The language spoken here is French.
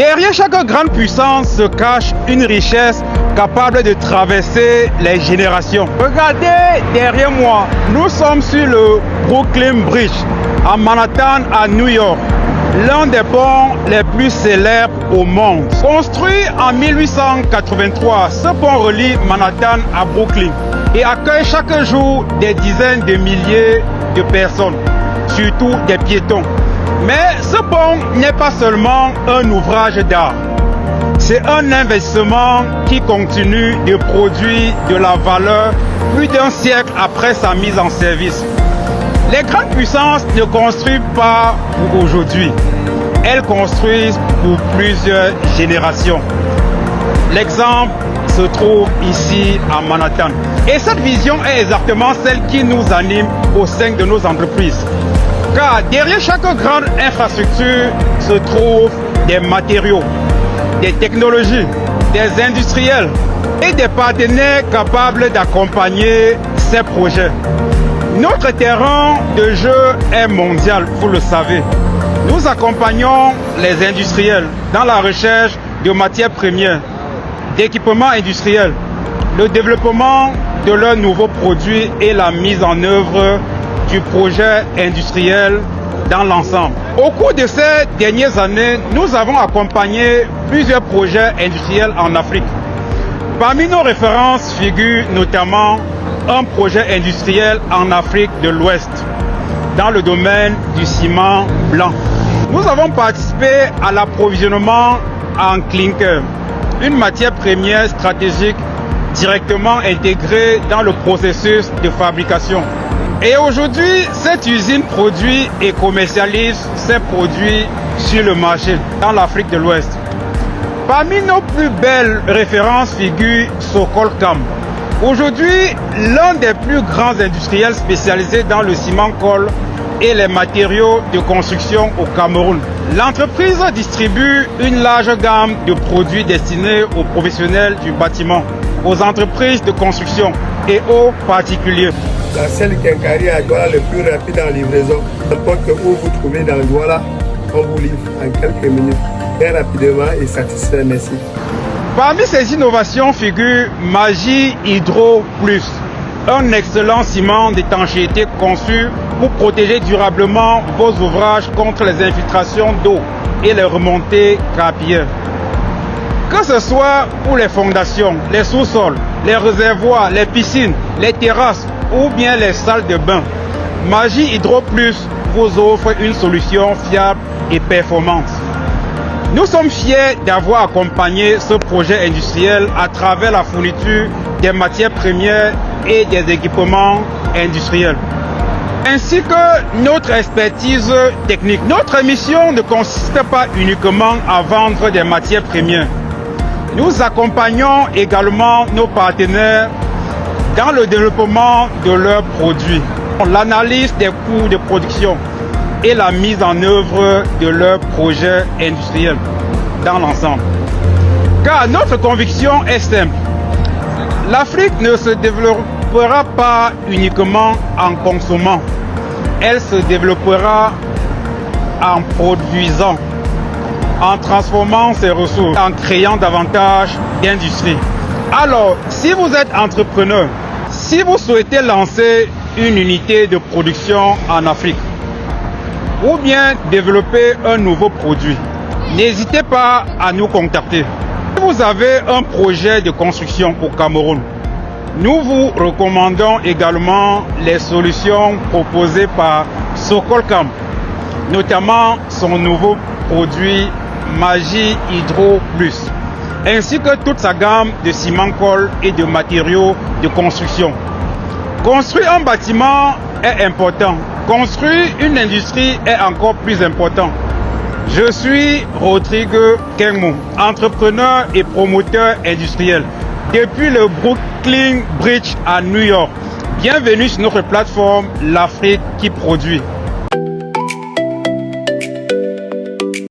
Derrière chaque grande puissance se cache une richesse capable de traverser les générations. Regardez derrière moi, nous sommes sur le Brooklyn Bridge à Manhattan à New York, l'un des ponts les plus célèbres au monde. Construit en 1883, ce pont relie Manhattan à Brooklyn et accueille chaque jour des dizaines de milliers de personnes, surtout des piétons. Mais ce pont n'est pas seulement un ouvrage d'art. C'est un investissement qui continue de produire de la valeur plus d'un siècle après sa mise en service. Les grandes puissances ne construisent pas pour aujourd'hui. Elles construisent pour plusieurs générations. L'exemple se trouve ici à Manhattan. Et cette vision est exactement celle qui nous anime au sein de nos entreprises. Car derrière chaque grande infrastructure se trouvent des matériaux, des technologies, des industriels et des partenaires capables d'accompagner ces projets. Notre terrain de jeu est mondial, vous le savez. Nous accompagnons les industriels dans la recherche de matières premières, d'équipements industriels, le développement de leurs nouveaux produits et la mise en œuvre du projet industriel dans l'ensemble. Au cours de ces dernières années, nous avons accompagné plusieurs projets industriels en Afrique. Parmi nos références figure notamment un projet industriel en Afrique de l'Ouest, dans le domaine du ciment blanc. Nous avons participé à l'approvisionnement en clinker, une matière première stratégique directement intégrée dans le processus de fabrication. Et aujourd'hui, cette usine produit et commercialise ses produits sur le marché dans l'Afrique de l'Ouest. Parmi nos plus belles références figure Sokolcam. Aujourd'hui, l'un des plus grands industriels spécialisés dans le ciment-colle et les matériaux de construction au Cameroun. L'entreprise distribue une large gamme de produits destinés aux professionnels du bâtiment, aux entreprises de construction et aux particuliers. La seule quincaillerie à Douala le plus rapide en livraison. N'importe où vous trouvez dans Douala, on vous livre en quelques minutes, très rapidement et satisfait. Merci. Parmi ces innovations figure Magie Hydro Plus, un excellent ciment d'étanchéité conçu pour protéger durablement vos ouvrages contre les infiltrations d'eau et les remontées capillaires. Que ce soit pour les fondations, les sous-sols, les réservoirs, les piscines, les terrasses ou bien les salles de bain, Magie Hydro Plus vous offre une solution fiable et performante. Nous sommes fiers d'avoir accompagné ce projet industriel à travers la fourniture des matières premières et des équipements industriels, ainsi que notre expertise technique. Notre mission ne consiste pas uniquement à vendre des matières premières. Nous accompagnons également nos partenaires dans le développement de leurs produits, l'analyse des coûts de production et la mise en œuvre de leurs projets industriels dans l'ensemble. Car notre conviction est simple. L'Afrique ne se développera pas uniquement en consommant. Elle se développera en produisant, en transformant ses ressources, en créant davantage d'industries. Alors, si vous êtes entrepreneur, si vous souhaitez lancer une unité de production en Afrique, ou bien développer un nouveau produit, n'hésitez pas à nous contacter. Si vous avez un projet de construction au Cameroun, nous vous recommandons également les solutions proposées par Sokolcam, notamment son nouveau produit Magie Hydro Plus, ainsi que toute sa gamme de ciment-colle et de matériaux de construction. Construire un bâtiment est important. Construire une industrie est encore plus important. Je suis Rodrigue Kengmo, entrepreneur et promoteur industriel depuis le Brooklyn Bridge à New York. Bienvenue sur notre plateforme L'Afrique qui produit.